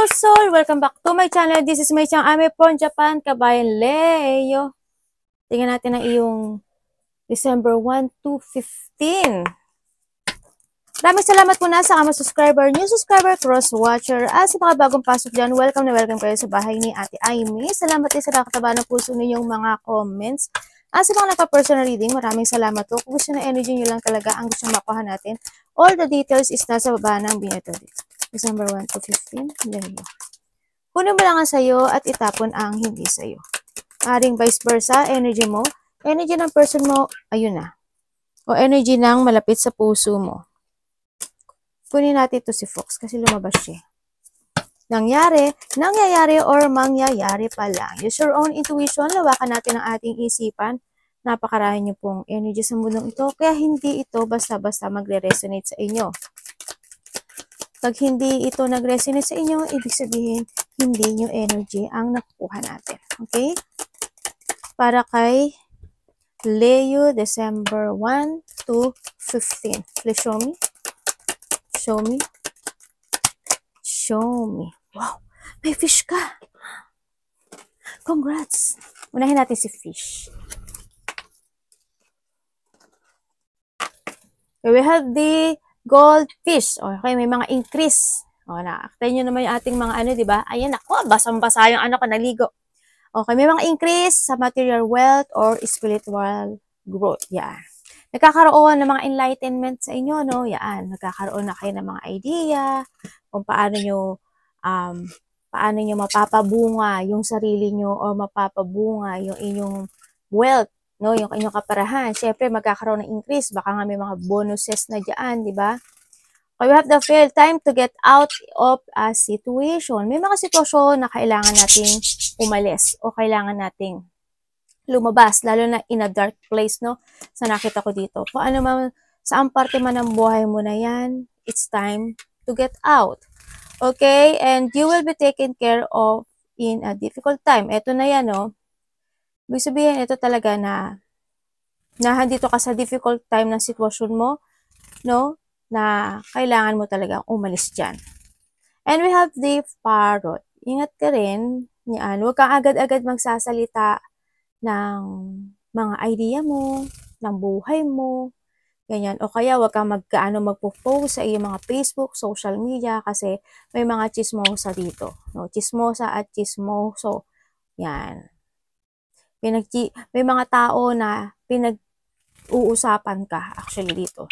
beautiful soul! Welcome back to my channel. This is my channel. I'm from Japan, Kabayan Leo. Tingnan natin ang iyong December 1 to 15. Maraming salamat po na sa mga subscriber, new subscriber, cross-watcher, at sa mga bagong pasok dyan. Welcome na welcome kayo sa bahay ni Ate Aimee. Salamat din sa nakataba ng puso ninyong mga comments. At sa mga nagpa-personal reading, maraming salamat po. Kung gusto na energy nyo lang talaga ang gusto makuha natin, all the details is nasa baba ng binato dito. December 1 to 15. Lelo. Kunin mo lang ang sayo at itapon ang hindi sayo. Aring vice versa, energy mo, energy ng person mo, ayun na. O energy ng malapit sa puso mo. Kunin natin ito si Fox kasi lumabas siya. Nangyayari or mangyayari pa lang. Use your own intuition, lawakan natin ang ating isipan. Napakarami niyo pong energy sa mundong ito, kaya hindi ito basta-basta magre-resonate sa inyo. Pag hindi ito nag-resonate sa inyo, ibig sabihin, hindi nyo energy ang nakukuha natin. Okay? Para kay Leo, December 1 to 15. Please show me. Show me. Show me. Wow! May fish ka! Congrats! Unahin natin si fish. Okay, we have the goldfish. Okay, may mga increase. O, nakakita nyo naman yung ating mga ano, di ba? Ayan, ako, basang-basa yung ano ko, naligo. Okay, may mga increase sa material wealth or spiritual growth. Yan. Nagkakaroon ng mga enlightenment sa inyo, no? Yan. Nagkakaroon na kayo ng mga idea kung paano nyo mapapabunga yung sarili nyo o mapapabunga yung inyong wealth, no? Yung inyong kaparahan. Siyempre, magkakaroon ng increase. Baka nga may mga bonuses na dyan, di ba? Okay, we have the fail time to get out of a situation. May mga sitwasyon na kailangan nating umalis o kailangan nating lumabas, lalo na in a dark place, no? Sa nakita ko dito. Kung ano man, saan parte man ng buhay mo na yan, it's time to get out. Okay? And you will be taken care of in a difficult time. Ito na yan, no? Ibig sabihin, ito talaga na handito ka sa difficult time ng sitwasyon mo, no? Na kailangan mo talagang umalis dyan. And we have the parrot. Ingat ka rin, yan. Huwag kang agad-agad magsasalita ng mga idea mo, ng buhay mo, ganyan. O kaya huwag kang magpo-post sa iyong mga Facebook, social media, kasi may mga chismosa dito. No? Chismosa at chismoso. Yan. May mga tao na pinag-uusapan ka actually dito.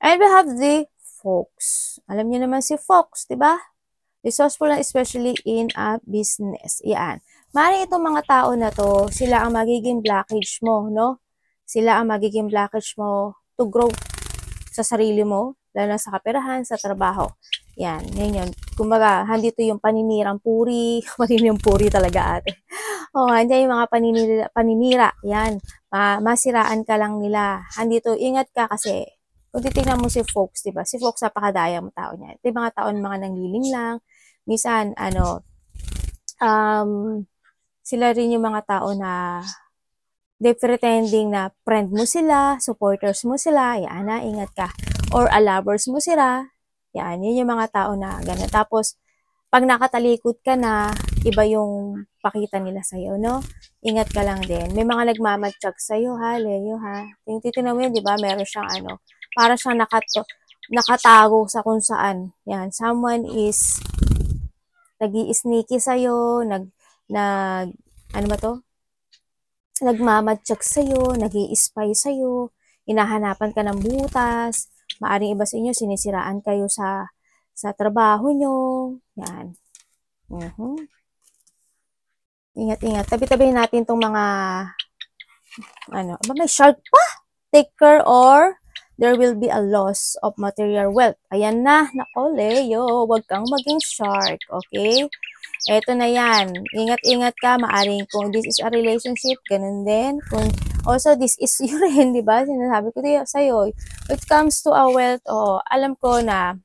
And we have the Fox. Alam niyo naman si Fox, di ba? Resourceful na especially in a business. Yan. Maaaring itong mga tao na to, sila ang magiging blockage mo, no? Sila ang magiging blockage mo to grow sa sarili mo, lalo na sa kaperahan, sa trabaho. Yan, yun. Kumbaga, handito yung paninirang puri, paninirang puri talaga ate. O, hindi yung mga paninira, yan. Masiraan ka lang nila. Handito, ingat ka kasi, kung titignan mo si Fox, diba? Si Fox, napakadaya mo tao niya. Ito yung mga tao, mga nangliling lang. Minsan, sila rin yung mga tao na they pretending na friend mo sila, supporters mo sila, yan na, ingat ka. Or lovers mo sila, yan, yun yung mga tao na gano'n. Tapos, pag nakatalikod ka na, iba yung pakita nila sa'yo, no? Ingat ka lang din. May mga nagmamatsyag sa'yo, ha, Leo, ha? Titignan mo yun, di ba? Meron siyang para siyang nakatago sa kung saan. Yan, someone is nag-i-sneaky sa'yo, nagmamatsyag sa'yo, nag-i-spy sa'yo, hinahanapan ka ng butas, maaring iba sa inyo, sinisiraan kayo sa trabaho nyo, yan. Ingat-ingat. Tabi-tabihin natin itong mga, may shark pa! Take care or there will be a loss of material wealth. Ayan na, nako Leo, huwag kang maging shark, okay? Eto na yan. Ingat-ingat ka. Maaring kung this is a relationship, ganun din. Kung also this is you rin, di ba? Sinasabi ko sa'yo, when it comes to a wealth, alam ko na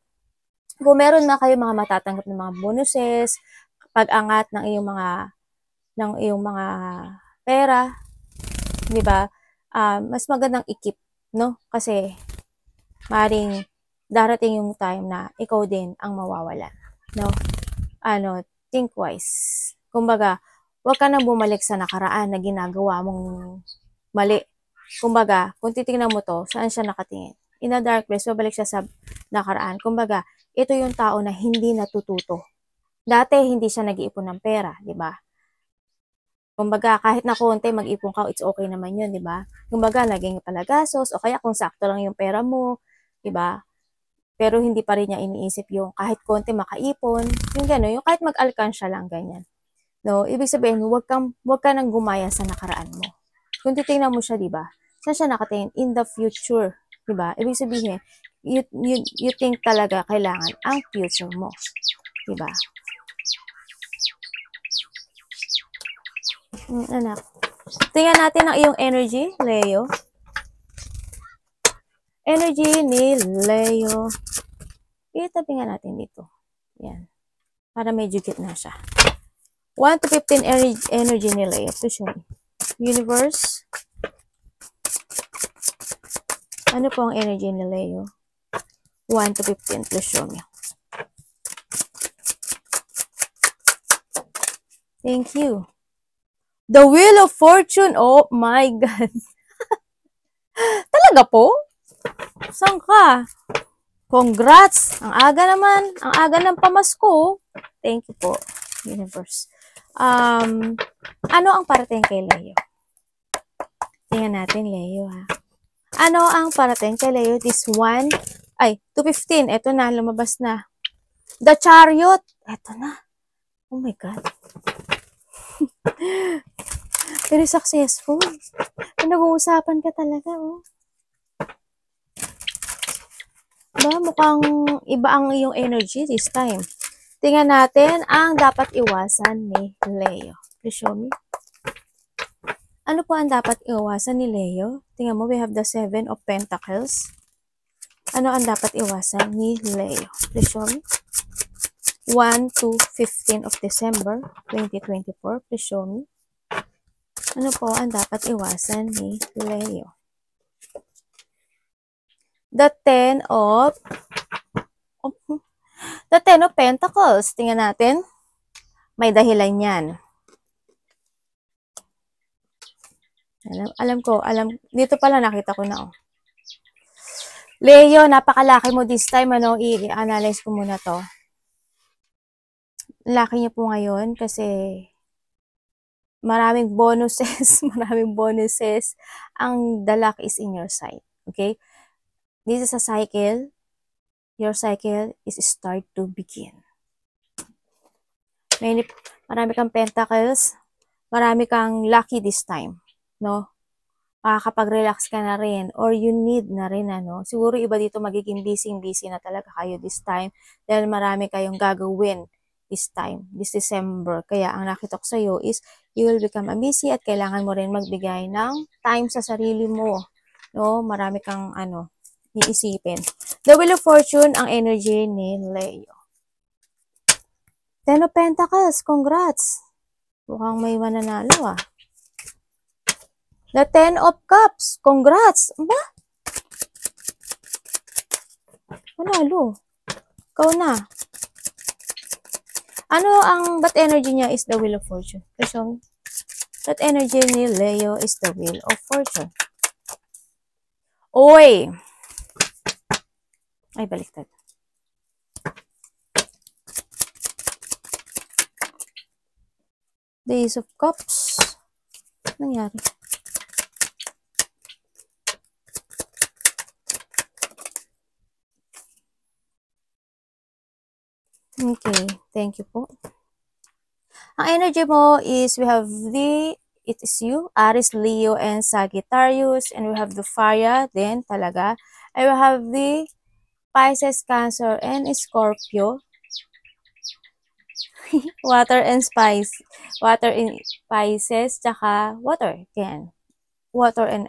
kung meron na kayo mga matatanggap ng mga bonuses, pag-angat ng iyong mga pera, di ba? Mas magandang ikip, no? Kasi maaring darating yung time na ikaw din ang mawawala. No? Think wise. Kumbaga, huwag ka nang bumalik sa nakaraan na ginagawa mong mali. Kumbaga, kung titingnan mo to, saan siya nakatingin? In a dark place, babalik siya sa nakaraan. Kumbaga, ito yung tao na hindi natututo. Dati, hindi siya nag-iipon ng pera, di ba? Kumbaga, kahit na konti mag-ipon ka, it's okay naman yun, di ba? Kumbaga, naging palagastos, o kaya kung sakto lang yung pera mo, di ba? Pero hindi pa rin niya iniisip yung kahit konti makaipon, yung gano'n, yung kahit mag-alkansya lang, ganyan. No, ibig sabihin, wag ka nang gumaya sa nakaraan mo. Kung titingnan mo siya, di ba? Saan siya nakatingin? In the future, di ba? Ibig sabihin, you think talaga kailangan ang future mo, di ba? Anak. Tingnan natin ang iyong energy, Leo. Energy ni Leo. Itabi nga natin dito. Yan. Para medyo gitna siya. 1 to 15 energy ni Leo. To show me. Universe. Ano po ang energy ni Leo? 1 to 15. Please show me. Thank you. The Wheel of Fortune. Oh my God. Talaga po? Saan ka? Congrats! Ang aga naman. Ang aga ng pamasko. Thank you po, Universe. Ano ang parating kay Leo? Tingnan natin, Leo, ha. Ano ang parating kay Leo? This 1, 215. Ito na, lumabas na. The Chariot. Ito na. Oh my God. Very successful. Nag-uusapan ka talaga, oh. Ba, mukhang iba ang iyong energy this time. Tingnan natin ang dapat iwasan ni Leo. Please show me. Ano po ang dapat iwasan ni Leo? Tingnan mo, we have the 7 of Pentacles. Ano ang dapat iwasan ni Leo? Please show me. 1 to 15 of December 2024. Please show me. Ano po ang dapat iwasan ni Leo? The 10 of Pentacles. Tingnan natin. May dahilan yan. Alam, dito pala nakita ko na, oh. Leo, napakalaki mo this time, ano, i-analyze ko muna to. Laki niyo po ngayon kasi maraming bonuses, ang the luck is in your side, okay? This is a cycle. Your cycle is start to begin. Marami kang pentacles, marami kang lucky this time, no? Makakapag-relax ka na rin or you need na rin, ano? Siguro iba dito magiging busy na talaga kayo this time dahil marami kayong gagawin this time, this December. Kaya ang nakita ko sa iyo is you will become busy at kailangan mo rin magbigay ng time sa sarili mo, no? Marami kang iisipin. The Wheel of Fortune, ang energy ni Leo. 10 of Pentacles, congrats. Mukhang may mananalo, ah. The 10 of Cups, congrats. Ba? Manalo. Ikaw na. But energy niya is the Wheel of Fortune. So, that energy ni Leo is the Wheel of Fortune. Oy! Ay, baliktad. The Ace of Cups. Nangyari? Okay, thank you po. Ang energy mo is we have it is you, Aries, Leo, and Sagittarius, and we have the fire din talaga. And we have the Pisces, Cancer, and Scorpio. Water and Pisces, tsaka water. Yan. Water and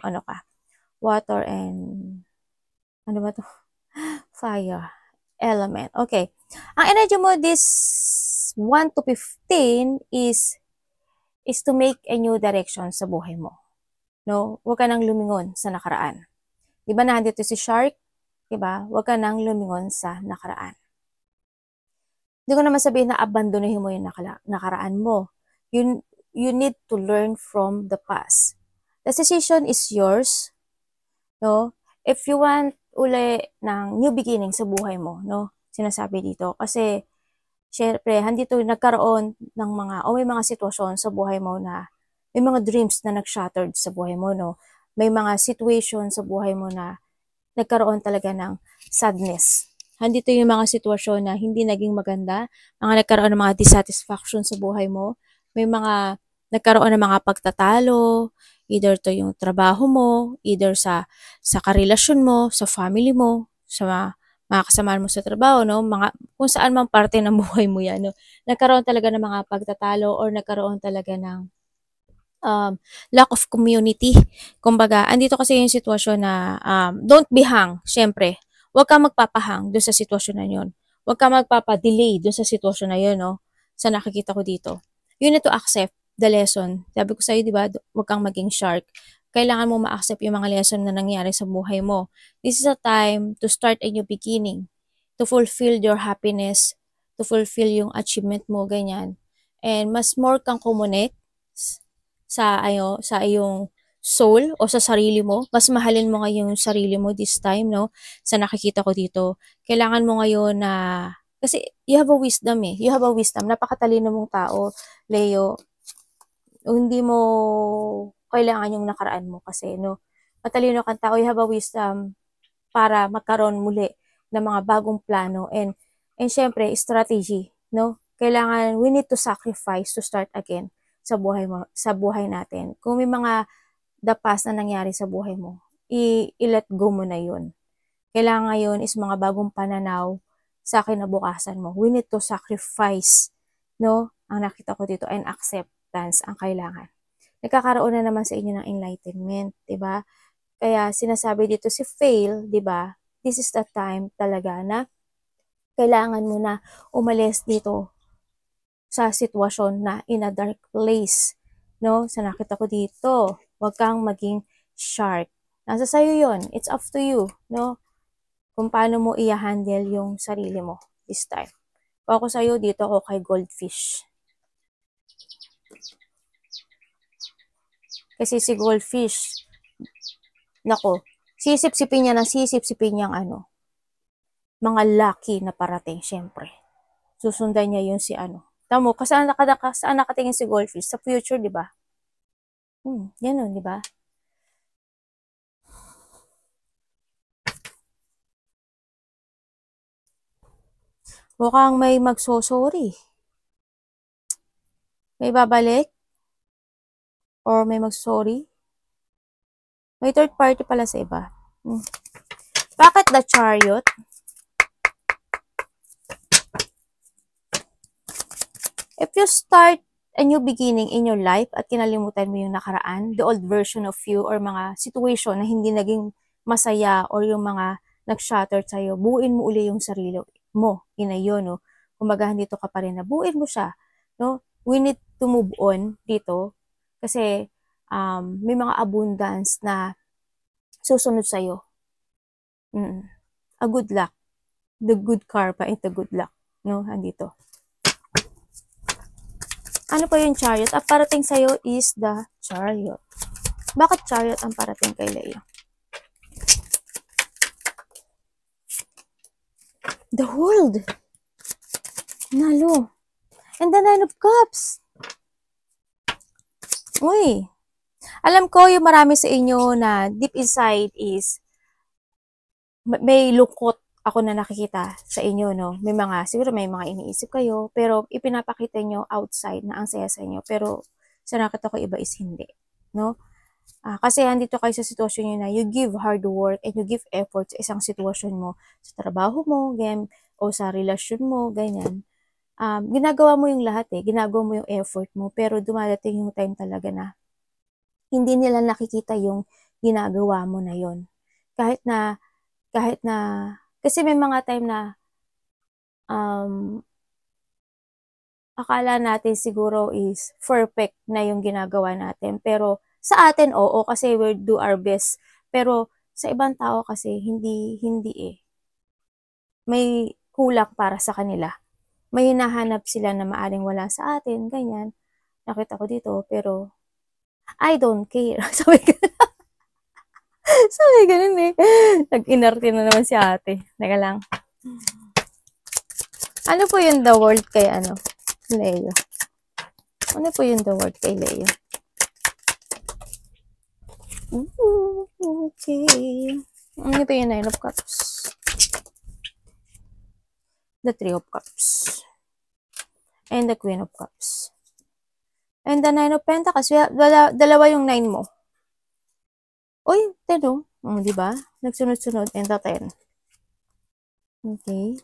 Water and ano ba to? Fire element. Okay. Ang energy mo this 1 to 15 is to make a new direction sa buhay mo. No? Huwag ka nang lumingon sa nakaraan. Di ba nandito si Shark? Diba? Huwag ka nang lumingon sa nakaraan. Hindi ko naman sabihin na abandonuhin mo yung nakaraan mo. You need to learn from the past. The decision is yours, no? If you want uli ng new beginning sa buhay mo, no? Sinasabi dito. Kasi, syempre, handito nagkaroon ng may mga sitwasyon sa buhay mo na may mga dreams na nag-shattered sa buhay mo, no? May mga situation sa buhay mo na nagkaroon talaga ng sadness. Handito yung mga sitwasyon na hindi naging maganda, mga nagkaroon ng mga dissatisfaction sa buhay mo, may mga nagkaroon ng mga pagtatalo, either to yung trabaho mo, either sa karelasyon mo, sa family mo, sa mga kasamahan mo sa trabaho, no? Kung saan mang parte ng buhay mo yan, no? Nagkaroon talaga ng mga pagtatalo or nagkaroon talaga ng lack of community. Kumbaga, andito kasi yung sitwasyon na don't be hang, syempre. Huwag kang magpapahang doon sa sitwasyon na yun. Huwag kang magpapa-delay doon sa sitwasyon na yun, no? Sa nakikita ko dito. You need to accept the lesson. Sabi ko sa'yo, di ba, huwag kang maging shark. Kailangan mo ma-accept yung mga lesson na nangyari sa buhay mo. This is a time to start a new beginning, to fulfill your happiness, to fulfill yung achievement mo, ganyan. And mas more kang kumonek sa iyong soul o sa sarili mo. Mas mahalin mo ngayon yung sarili mo this time, no? Sa nakikita ko dito. Kailangan mo ngayon na, kasi you have a wisdom eh. You have a wisdom. Napakatalino mong tao, Leo. Hindi mo kailangan yung nakaraan mo kasi, no? Matalino kang tao, you have a wisdom para magkaroon muli ng mga bagong plano and syempre, strategy, no? Kailangan, we need to sacrifice to start again sa buhay mo, sa buhay natin. Kung may mga the past na nangyari sa buhay mo, i-let go mo na yun. Kailangan ngayon is mga bagong pananaw sa kinabukasan mo. We need to sacrifice, no? Ang nakita ko dito, and acceptance ang kailangan. Nagkakaroon na naman sa inyo ng enlightenment, 'di ba? Kaya sinasabi dito si fail, 'di ba? This is the time talaga na kailangan mo na umalis dito sa sitwasyon na in a dark place, no? Sa nakita ko dito, huwag kang maging shark. Nasa sayo yon. It's up to you, no? Kung paano mo i-handle yung sarili mo this time. Kung ako sa'yo, dito ako kay goldfish. Kasi si goldfish, nako, sisip-sipin niya ng sisip-sipin niyang mga lucky na parating, syempre. Susundan niya yun si Tamo, kasi saan nakatingin si goldfish? Sa future, di ba? Yan di ba? Mukhang may magsosorry. May babalik? Or may magsorry? May third party pala sa iba. Bakit the chariot? If you start a new beginning in your life at kinalimutan mo yung nakaraan, the old version of you or mga situation na hindi naging masaya or yung mga nag-shatter sa'yo, buuin mo uli yung sarili mo. Inayon, no? Kumbaga, dito ka pa rin na buuin mo siya. No? We need to move on dito kasi may mga abundance na susunod sa'yo. A good luck. The good karma and the good luck. No? Andito. Ano pa yung chariot? Ang parating sa'yo is the chariot. Bakit chariot ang parating kay Leo? The world. Nalo. And the Nine of Cups. Uy. Alam ko yung marami sa inyo na deep inside is may lungkot ako na nakikita sa inyo, no? Siguro may mga iniisip kayo, pero ipinapakita nyo outside na ang saya sa inyo. Pero sa nakita ko iba is hindi, no? Kasi andito kayo sa sitwasyon nyo na you give hard work and you give effort sa isang sitwasyon mo, sa trabaho mo, ganyan, o sa relasyon mo, ganyan. Ginagawa mo yung lahat ginagawa mo yung effort mo, pero dumadating yung time talaga na hindi nila nakikita yung ginagawa mo na yon. Kahit na kasi may mga time na akala natin siguro is perfect na yung ginagawa natin. Pero sa atin, oo, kasi we do our best. Pero Sa ibang tao kasi hindi eh. May kulang para sa kanila. May hinahanap sila na maaring wala sa atin, ganyan. Nakita ko dito, pero I don't care. Sabi ganun eh. Nag-inarte na naman si ate. Teka lang. Ano po yung the word kay Leo? Ano po yung the word kay Leo? Ooh, okay. Ano po yung Nine of Cups? The Three of Cups. And the Queen of Cups. And the Nine of Pentacles. Dalawa yung 9 mo. Uy, 10 oh. Diba? Nagsunod-sunod. And the 10. Okay.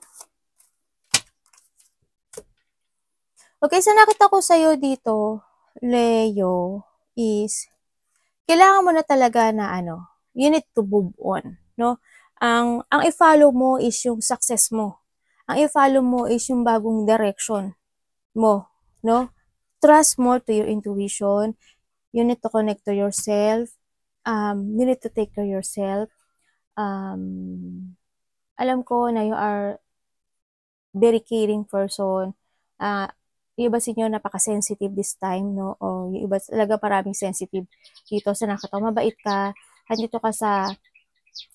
Okay, so nakita ko sa'yo dito, Leo, is kailangan mo na talaga na you need to move on, no? Ang i-follow mo is yung success mo. Ang i-follow mo is yung bagong direction mo, no? Trust more to your intuition. You need to connect to yourself. You need to take care of yourself. Alam ko na you are very caring person. Yung iba sa inyo napaka-sensitive this time, no? O yung iba talaga maraming sensitive dito sa nakataw. Mabait ka, andito ka sa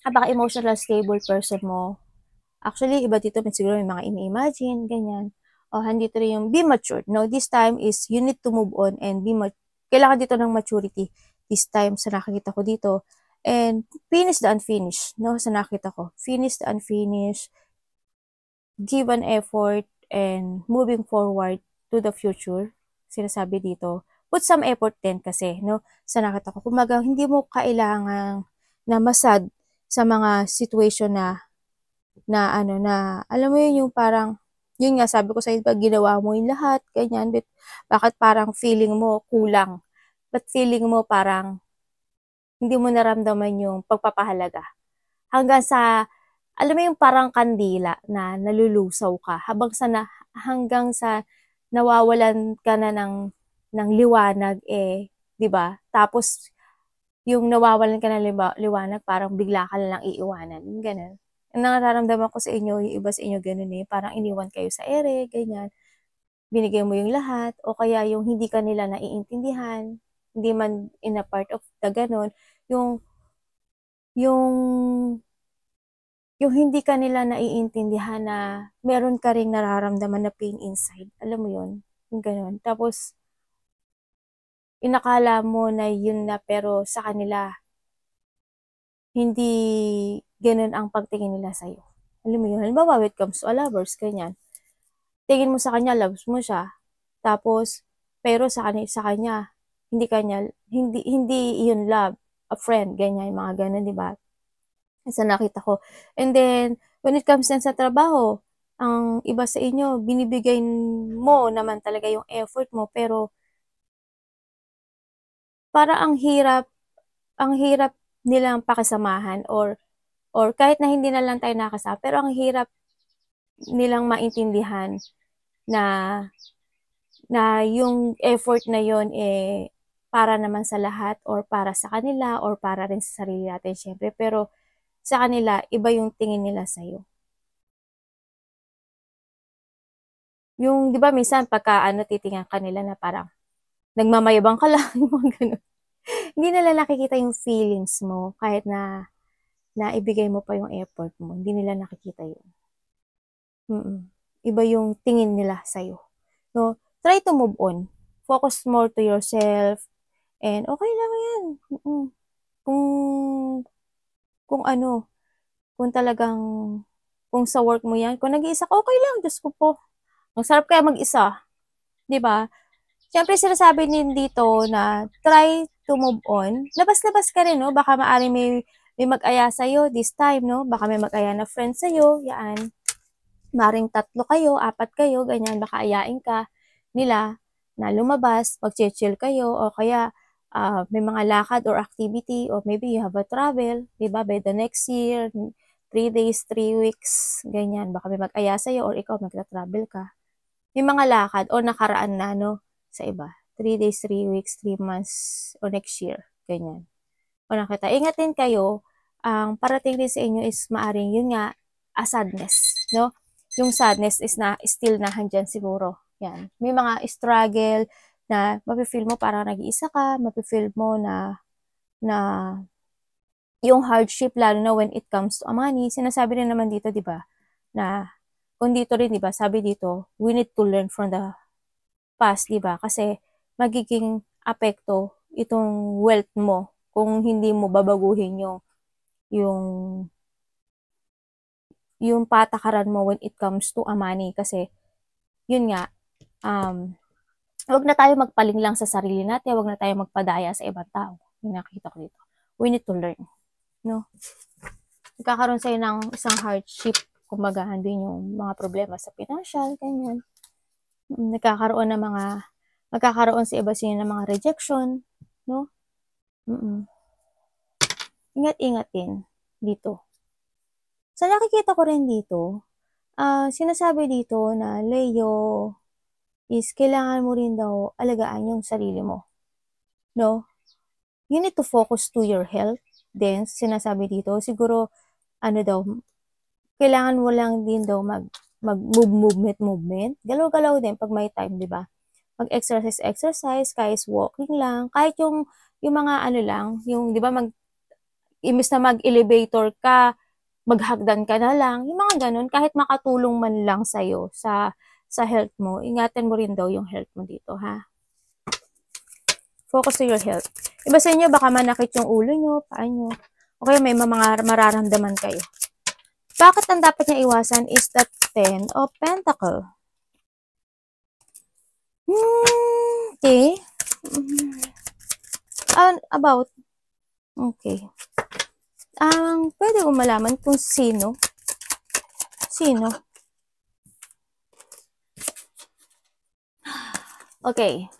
napaka-emotional stable person mo. Actually, iba dito siguro may mga ini-imagine, ganyan. O andito rin yung be mature. No, this time is you need to move on and be mature. Kailangan dito ng maturity this time sa nakikita ko dito. And finish the unfinished, no? Sa nakita ko. Finish the unfinished. Give an effort and moving forward to the future, sinasabi dito, put some effort din kasi, no, sa nakita ko. Kumaga, hindi mo kailangan na masad sa mga situation na alam mo yun, yung parang, yun nga, sabi ko sa iba, ginawa mo yung lahat, ganyan, but bakit parang feeling mo kulang? But feeling mo parang, hindi mo naramdaman yung pagpapahalaga. Hanggang sa, alam mo yung parang kandila na nalulusaw ka, hanggang sa nawawalan ka na ng liwanag, 'di ba? Tapos yung nawawalan ka ng liwanag, parang bigla ka lang iiwanan, ganun. Ang nararamdaman ko sa inyo, yung iba sa inyo ganun eh, parang iniwan kayo sa ere, ganyan. Binigay mo yung lahat, o kaya yung hindi ka nila naiintindihan, hindi man in a part of the ganun, yung yung yung hindi ka nila naiintindihan na meron ka ring nararamdaman na pain inside. Alam mo yun? Yung ganun. Tapos, inakala mo na yun na pero sa kanila, hindi ganun ang pagtingin nila sa'yo. Alam mo yun? Halimbawa, when it comes to a lovers, ganyan. Tingin mo sa kanya, loves mo siya. Tapos, pero sa kanya, hindi yun love, a friend, ganyan, mga ganun, di ba? Sa nakita ko. And then, when it comes din sa trabaho, ang iba sa inyo, binibigay mo naman talaga yung effort mo, pero para ang hirap nilang pakisamahan or kahit na hindi na lang tayo nakasama, pero ang hirap nilang maintindihan na yung effort na yon para naman sa lahat or para sa kanila or para rin sa sarili natin syempre, pero sa kanila iba yung tingin nila sa iyo. Yung 'di ba minsan pagka titingnan ka nila na parang nagmamayabang ka lang, yung mga gano'n. Hindi nila nakikita yung feelings mo kahit na naibigay mo pa yung effort mo, hindi nila nakikita yun. Iba yung tingin nila sa'yo. So, try to move on. Focus more to yourself and okay lang yan. Kung kung talagang kung sa work mo yan, kung nag-iisa ka, okay lang, Diyos ko po. Ang sarap kaya mag-isa, 'di ba? Siyempre sinasabi din dito na try to move on. Labas-labas ka rin, no? Baka maaring may mag-aya sa'yo this time, no? Baka may mag-aya na friend sa'yo, yan. Maring 3 kayo, 4 kayo, ganyan. Baka ayain ka nila na lumabas, mag-chill kayo, o kaya may mga lakad or activity, or maybe you have a travel, diba? By the next year, 3 days, 3 weeks, ganyan. Baka may mag-aya sa'yo, or ikaw magta-travel ka. May mga lakad, o nakaraan na, no? Sa iba. 3 days, 3 weeks, 3 months, o next year. Ganyan. O nakita. Ingat din kayo ang parating din sa inyo is maaring yun nga, a sadness, no? Yung sadness is na still nahandyan siguro. Yan. May mga struggle na mafe-feel mo parang nag-iisa ka, mafe-feel mo na yung hardship lalo na when it comes to money. Sinasabi rin naman dito, 'di ba, na kung dito rin, 'di ba, sabi dito, we need to learn from the past, 'di ba? Kasi magiging apekto itong wealth mo kung hindi mo babaguhin yung yung patakaran mo when it comes to money kasi yun nga wag na tayo magpaling lang sa sarili natin, wag na tayo magpadaya sa ibang tao. Yung nakita ko dito. We need to learn, no? Nagkakaroon sa'yo ng isang hardship, kumbaga, din yung mga problema sa financial, ganyan. Nagkakaroon sa iba sila ng mga rejection, no? Ingat-ingat din dito. Sa nakikita ko rin dito, sinasabi dito na Leo is kailangan mo rin daw alagaan yung sarili mo, no? You need to focus to your health. Then, sinasabi dito, siguro, daw, kailangan mo lang din daw movement. Galaw-galaw din pag may time, di ba? Mag-exercise, kahit walking lang, kahit yung mga lang, yung, di ba, imbis na mag-elevator ka, maghagdan ka na lang, yung mga ganun, kahit makatulong man lang sa'yo, sa health mo, ingatan mo rin daw yung health mo dito, ha? Focus to your health. Iba sa inyo, baka manakit yung ulo nyo, paa nyo, o kaya may mga mararamdaman kayo. Bakit ang dapat niya iwasan is the 10 of Pentacle. Okay. About, okay. Pwede ko malaman kung sino. Okay.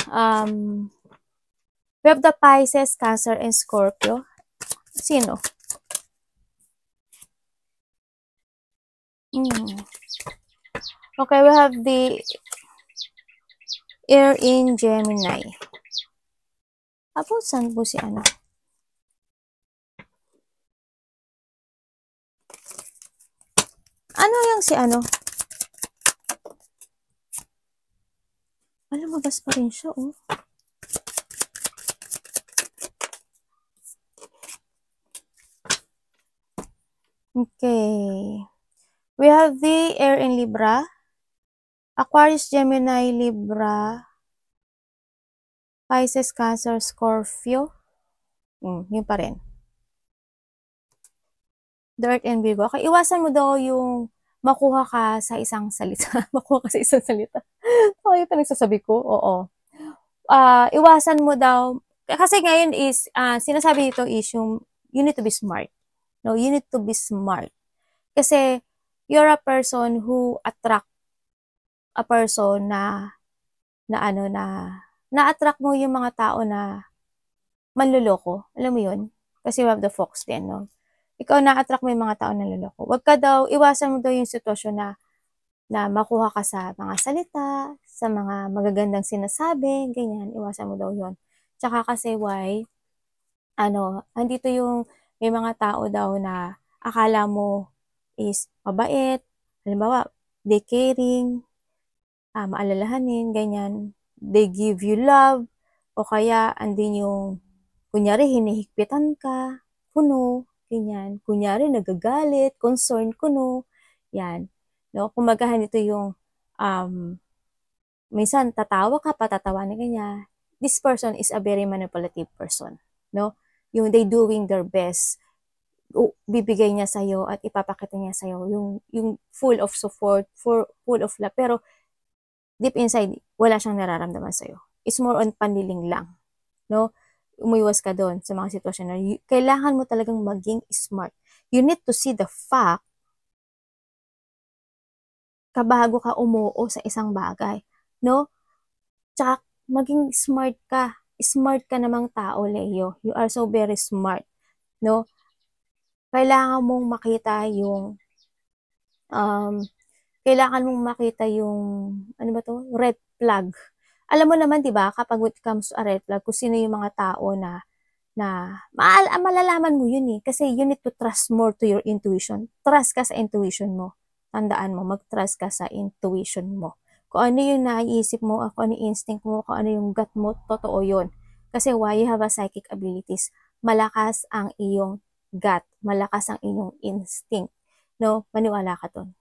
We have the Pisces, Cancer, and Scorpio. Sino? Okay, we have the Air in Gemini. About saan po si ano? Ano yung si ano? Lumabas pa rin siya, oh. Okay. We have the Air in Libra, Aquarius, Gemini, Libra, Pisces, Cancer, Scorpio. Yun pa rin. Dirt and Virgo. Okay, iwasan mo daw yung makuha ka sa isang salita. Makuha ka sa isang salita. Okay, ito nagsasabi ko. Oo. Iwasan mo daw. Kasi ngayon is, sinasabi dito is yung, you need to be smart. No, you need to be smart. Kasi, you're a person who attract a person na-attract mo yung mga tao na manluloko. Alam mo yun? Kasi we have the fox din, no? Ikaw na-attract mo yung mga tao na nanluloko. Wag ka daw, iwasan mo daw yung sitwasyon na makuha ka sa mga salita, sa mga magagandang sinasabi, ganyan, iwasan mo daw yun. Tsaka kasi why, andito yung may mga tao daw na akala mo is mabait, halimbawa, they caring, maalalahanin, ganyan, they give you love, o kaya andin yung, kunyari, hinihigpitan ka, kuno, ganyan, kunyari, nagagalit, concern, kuno, yan, no, kumagahan ito yung, minsan, tatawa ka, patatawanan ka niya, this person is a very manipulative person, no, yung they doing their best, bibigay niya sa'yo at ipapakita niya sa'yo yung full of support, full of love, pero deep inside, wala siyang nararamdaman sa'yo. It's more on panliling lang, no? Umuiwas ka doon sa mga sitwasyon na kailangan mo talagang maging smart. You need to see the fact kabago ka umuo sa isang bagay, no? Tsaka, maging smart ka. Smart ka namang tao, Leo. You are so very smart, no? Kailangan mong makita yung ano ba to? Red flag. Alam mo naman, 'di ba, kapag it comes to a red flag, kung sino yung mga tao na na malalaman mo yun eh. Kasi you need to trust more to your intuition. Trust ka sa intuition mo. Tandaan mo, mag-trust ka sa intuition mo. Kung ano yung naiisip mo, kung ano yung instinct mo, kung ano yung gut mo, totoo yun. Kasi why you have a psychic abilities, malakas ang iyong gut, malakas ang iyong instinct. No, maniwala ka dun.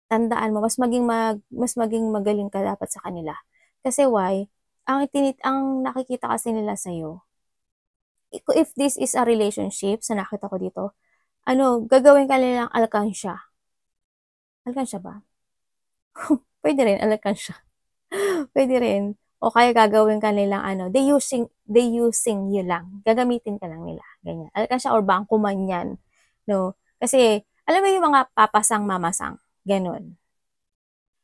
Tandaan mo, mas maging magaling ka dapat sa kanila. Kasi why? Ang nakikita kasi nila sa'yo, if this is a relationship, sa nakita ko dito, gagawin ka nilang alkansya. Alkansya ba? Pwede rin, alkansya. Pwede rin. O kaya gagawin ka nilang they using you lang. Gagamitin ka lang nila. Ganyan. Alkansya or bangko man yan. No? Kasi, alam mo yung mga papasang mamasang. Ganon.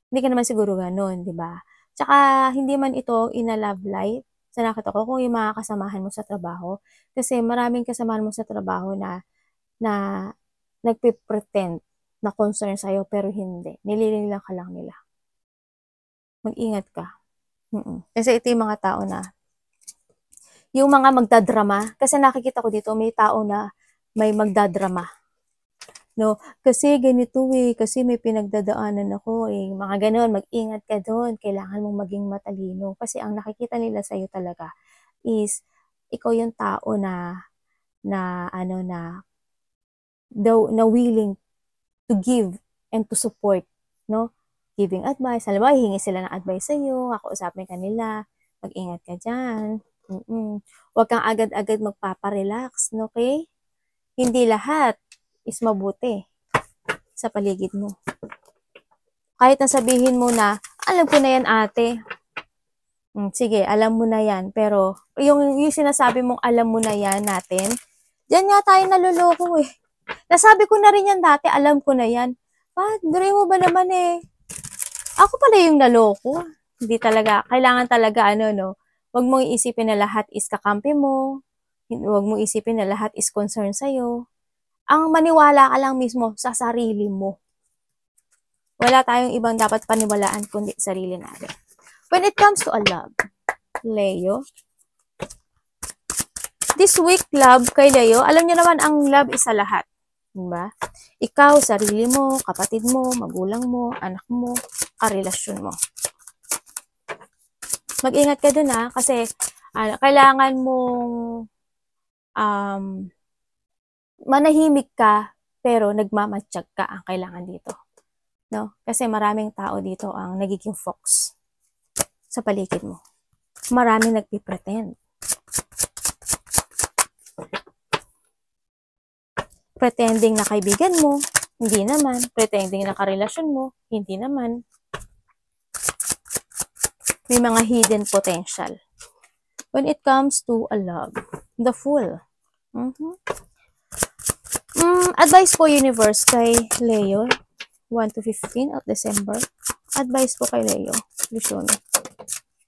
Hindi ka naman siguro ganon, di ba? Tsaka, hindi man ito in a love life. Sa nakita ko, kung yung mga kasamahan mo sa trabaho. Kasi maraming kasamahan mo sa trabaho na nagpipretend na concern sa'yo, pero hindi. Nililin ka lang nila. Mag-ingat ka. Kasi ito yung mga tao na, yung mga magdadrama, kasi nakikita ko dito, may tao na may magdadrama. No, kasi ganito kasi may pinagdadaanan ako mga ganon, mag-ingat ka doon, kailangan mong maging matalino. Kasi ang nakikita nila sa'yo talaga is, ikaw yung tao na willing to give and to support, no? Giving advice. Halimbawa, hihingi sila ng advice sa'yo, kakausapin ka nila, mag-ingat ka dyan. Huwag kang agad-agad magpaparelax, okay? Hindi lahat is mabuti sa paligid mo. Kahit na sabihin mo na, alam ko na yan ate. Sige, alam mo na yan. Pero, yung sinasabi mong alam mo na yan natin, dyan nga tayo naluloko eh. Nasabi ko na rin yan dati, alam ko na yan. Dre mo ba naman eh? Ako pala yung naloko. Hindi talaga, kailangan talaga wag mong isipin na lahat is kakampi mo. Wag mong isipin na lahat is concern sa'yo. Ang maniwala ka lang mismo sa sarili mo. Wala tayong ibang dapat paniwalaan kundi sarili natin. When it comes to a love, Leo, this week love kay Leo, alam niyo naman ang love is sa lahat. Diba? Ikaw, sarili mo, kapatid mo, magulang mo, anak mo, karelasyon mo. Mag-ingat ka dun kasi kailangan mong manahimik ka pero nagmamatsyag ka ang kailangan dito. No? Kasi maraming tao dito ang nagiging fox sa paligid mo. Maraming nagpipretend. Pretending na kaibigan mo, hindi naman. Pretending na karelasyon mo, hindi naman. May mga hidden potential. When it comes to a love, the Fool. Advice po universe kay Leo, 1 to 15 of December. Advice po kay Leo. Please show me.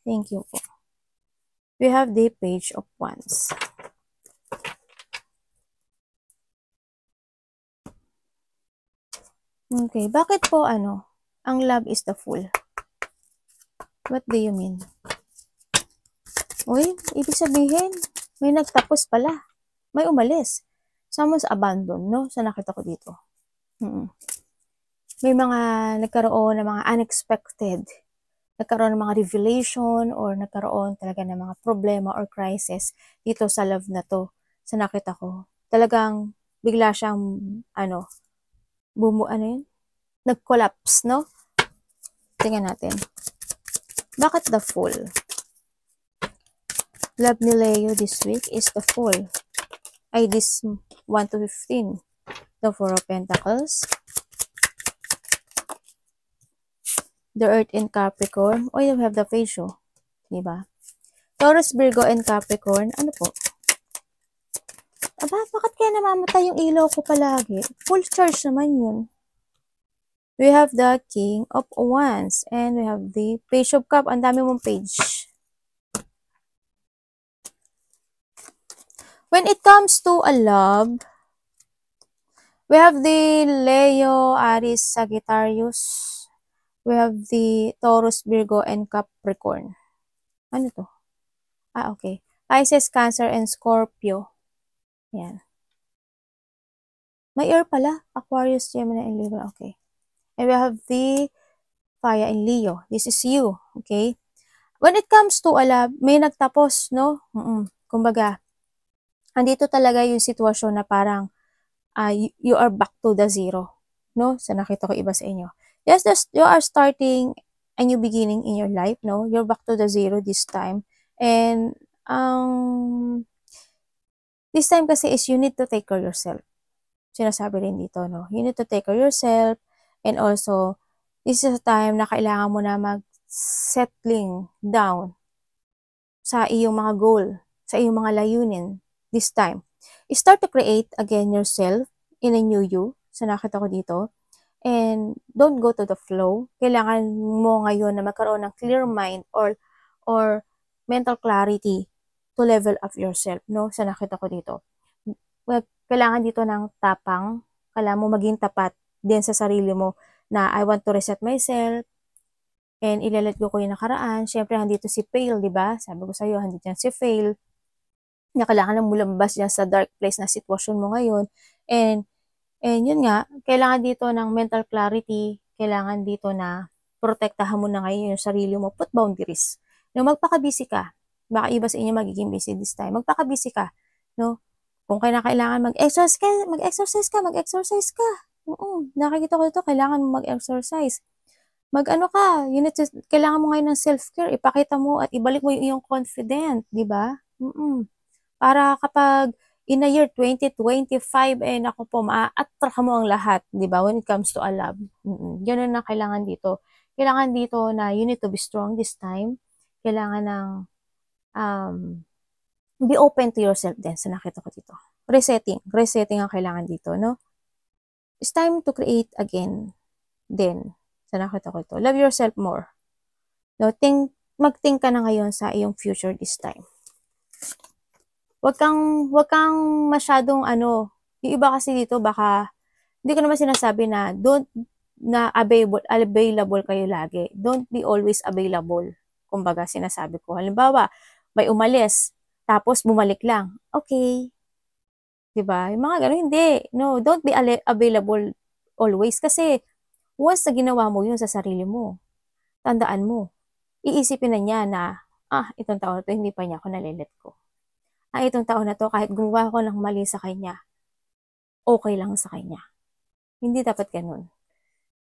Thank you po. We have the Page of Wands. Okay, bakit po ang love is the Fool? What do you mean? Uy, ibig sabihin, may nagtapos pala. May umalis. Someone's abandoned, no? Sa nakita ko dito. May mga nagkaroon ng mga unexpected. Nagkaroon ng mga revelation or nagkaroon talaga ng mga problema or crisis dito sa love na to. Sa nakita ko. Talagang bigla siyang, nag-collapse, no? Tingnan natin. Bakit the Fool? Love ni Leo this week is the Fool. This 1 to 15. The 4 of Pentacles. The Earth in Capricorn. You have the Page, diba? Taurus, Virgo, and Capricorn. Ano po? Bakit kaya namamatay yung ilaw ko palagi? Full charge naman yun. We have the King of Wands. And we have the Page of Cups. Ang dami mong page. When it comes to a love, we have the Leo, Aries, Sagittarius. We have the Taurus, Virgo, and Capricorn. Ano to? Okay. Pisces, Cancer, and Scorpio. Yan. May air pala. Aquarius, Gemini, and Libra. Okay. And we have the Fire in Leo. This is you. Okay. When it comes to love, may nagtapos, no? Kumbaga, andito talaga yung sitwasyon na parang you are back to the zero. No? Sa nakita ko iba sa inyo. Yes, you are starting a new beginning in your life, no? You're back to the zero this time. And, this time kasi is you need to take care of yourself. Sinasabi rin dito, no? You need to take care of yourself. And also, this is a time na kailangan mo na mag-settling down sa iyong mga goal, sa iyong mga layunin this time. Start to create again yourself in a new you. Sa nakita ko dito. And don't go to the flow. Kailangan mo ngayon na magkaroon ng clear mind or mental clarity to level up yourself, no? Sa nakita ko dito. Kailangan dito ng tapang. Kailangan mo maging tapat din sa sarili mo na I want to reset myself and ilalet ko yung nakaraan. Siyempre, handito si Fail, di ba? Sabi ko sa'yo, handito yan si Fail. Na kailangan na lumabas dyan sa dark place na sitwasyon mo ngayon. And yun nga, kailangan dito ng mental clarity, kailangan dito na protektahan mo na ngayon yung sarili mo, put boundaries. No, magpaka-busy ka. Baka iba sa inyo magiging busy this time. Magpaka-busy ka. No? Kung kailangan mag-exercise ka. Nakikita ko dito, kailangan mo mag-exercise. Mag-ano ka, kailangan mo ngayon ng self-care, ipakita mo at ibalik mo yung iyong confident, di ba? Para kapag in a year 2025, naku po, maa-attract mo ang lahat, di ba? When it comes to a love. Ganun na kailangan dito. Kailangan dito na you need to be strong this time. Kailangan ng be open to yourself din. So, nakita ko dito. Resetting ang kailangan dito, no? It's time to create again din. So, nakita ko ito. Love yourself more. No? Mag-think ka na ngayon sa iyong future this time. Wag kang masyadong yung iba kasi dito baka, hindi ko naman sinasabi na available kayo lagi. Don't be always available. Kumbaga, sinasabi ko. Halimbawa, may umalis, tapos bumalik lang. Okay. Diba? Yung mga ganun, hindi. No, don't be available always. Kasi, once na ginawa mo yun sa sarili mo, tandaan mo, iisipin na niya na, itong taon na to, hindi pa niya ako nalilet ko. Itong taon na to, kahit gumawa ako ng mali sa kanya, okay lang sa kanya. Hindi dapat ganun.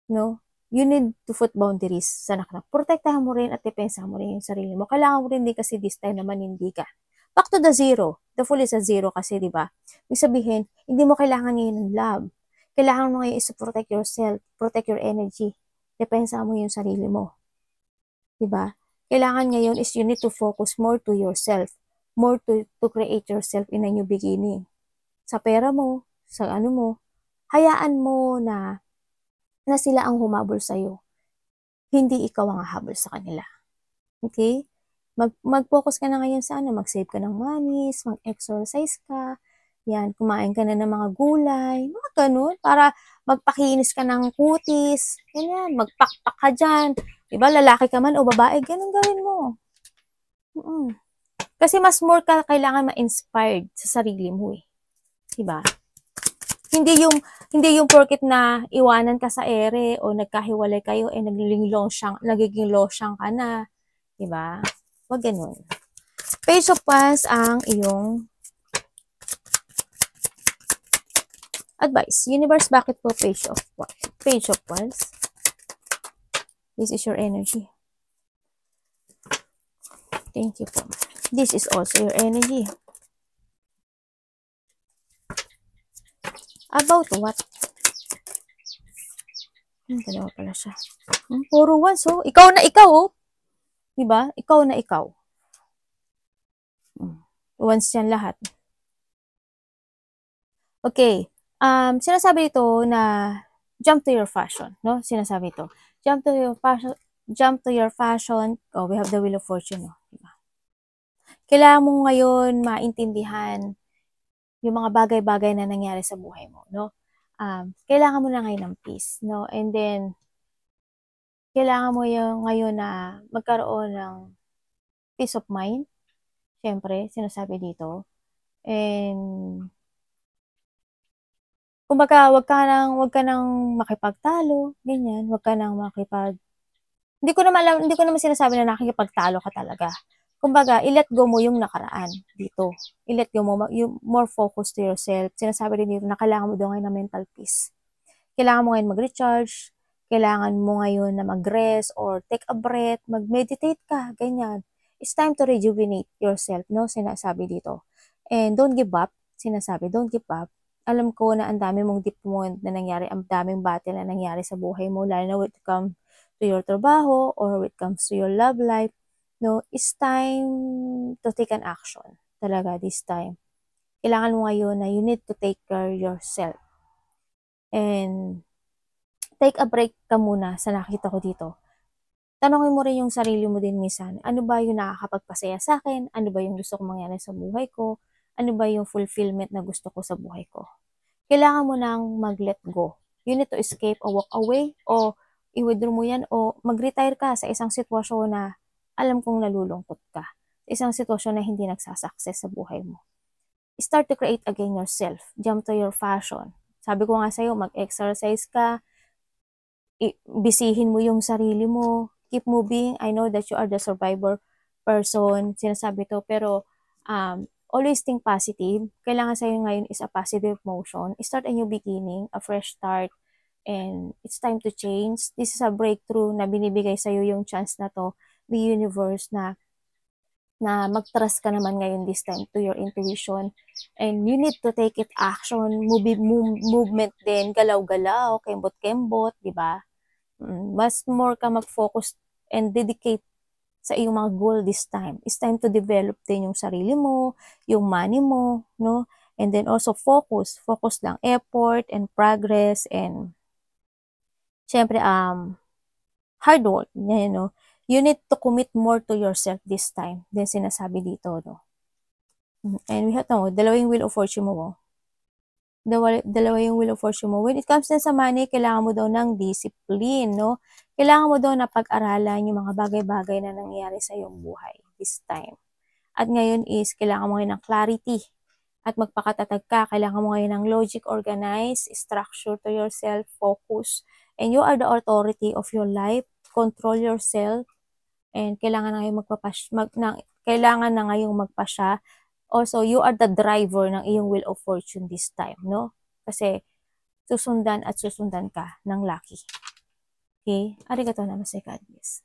No? You need to put boundaries sa nakita. Protektahan mo rin at depensa mo rin yung sarili mo. Kailangan mo rin din kasi this time naman hindi ka. Back to the zero. The full is a zero kasi, di ba? Ibig sabihin, hindi mo kailangan ngayon ng love. Kailangan mo ngayon is to protect yourself, protect your energy. Depensa mo yung sarili mo. Di ba? Kailangan ngayon is you need to focus more to yourself, more to create yourself in a new beginning. Sa pera mo, sa mo, hayaan mo na sila ang humabol sa'yo. Hindi ikaw ang hahabol sa kanila. Okay? Mag-focus ka na ngayon sa mag-save ka ng money, mag-exercise ka, yan, kumain ka na ng mga gulay, mga ganun, para magpakinis ka ng kutis, ganyan, magpakpak ka dyan. Diba, lalaki ka man o babae, ganun gawin mo. Kasi mas more ka kailangan ma-inspired sa sarili mo eh. Diba? Hindi yung porket na iwanan ka sa ere o nagkahiwalay kayo nagiging losyang ka na. Diba? Wag ganun. Page of Wands ang iyong advice. Universe, bakit po Page of Wands? This is your energy. Thank you po. This is also your energy. About what? Dalawa pala siya. Puro Wands, oh. Ikaw na ikaw, oh. Diba? Ikaw na ikaw. Wands yan lahat. Okay. Sinasabi ito na jump to your fashion, no? Sinasabi ito. Jump to your fashion. Oh, we have the Wheel of Fortune, no? Diba? Kailangan mo ngayon maintindihan yung mga bagay-bagay na nangyari sa buhay mo, no? Kailangan mo na ngayon ng peace, no? And then, kailangan mo yung ngayon na magkaroon ng peace of mind. Siyempre, sinasabi dito. And, kumbaga, wag ka nang makipagtalo, ganyan. Wag ka nang hindi ko naman sinasabi na nakikipagtalo ka talaga. Kumbaga, i-let go mo yung nakaraan dito. I-let go mo, yung more focus to yourself. Sinasabi din dito na kailangan mo daw ngayon ng mental peace. Kailangan mo ngayon mag-recharge, kailangan mo ngayon na mag-rest or take a breath, mag-meditate ka, ganyan. It's time to rejuvenate yourself, no? Sinasabi dito. And don't give up, sinasabi, don't give up. Alam ko na ang dami mong deep wound na nangyari, ang daming battle na nangyari sa buhay mo, lalo na when it comes to your trabaho or when it comes to your love life, no? It's time to take an action. Talaga, this time. Kailangan mo ngayon na you need to take care yourself. And take a break ka muna sa nakita ko dito. Tanongin mo rin yung sarili mo din minsan, ano ba yung nakakapagpasaya sa akin? Ano ba yung gusto kong mangyari sa buhay ko? Ano ba yung fulfillment na gusto ko sa buhay ko? Kailangan mo nang mag-let go. You need to escape or walk away o i-withdraw mo yan o mag-retire ka sa isang sitwasyon na alam kong nalulungkot ka. Isang sitwasyon na hindi nagsasucess sa buhay mo. Start to create again yourself. Jump to your fashion. Sabi ko nga sa'yo, mag-exercise ka, bisihin mo yung sarili mo, keep moving. I know that you are the survivor person, sinasabi to, pero always think positive. Kailangan sa'yo ngayon is a positive motion. Start a new beginning, a fresh start, and it's time to change. This is a breakthrough na binibigay sa'yo yung chance na to, the universe na mag-trust ka naman ngayon this time to your intuition. And you need to take it action, movement din, galaw-galaw, kembot-kembot, di ba? Mas more ka mag-focus and dedicate sa iyong mga goal this time. It's time to develop din yung sarili mo, yung money mo, no? And then also focus lang, effort and progress and syempre, hard work, yan, no? You need to commit more to yourself this time than sinasabi dito, no? And we have to, dalawa yung wheel of fortune mo, dalawa yung wheel of fortune mo. When it comes na sa money, kailangan mo daw ng discipline, no? Kailangan mo daw na pag-aralan yung mga bagay-bagay na nangyayari sa iyong buhay this time. At ngayon is, kailangan mo ngayon ng clarity at magpakatatag ka. Kailangan mo ngayon ng logic, organize, structure to yourself, focus. And you are the authority of your life. Control yourself. And kailangan na ngayong kailangan na ngayong magpasya. Also, you are the driver ng iyong wheel of fortune this time, no? Kasi susundan at susundan ka ng lucky. Okay? Arigatou namaste, God bless.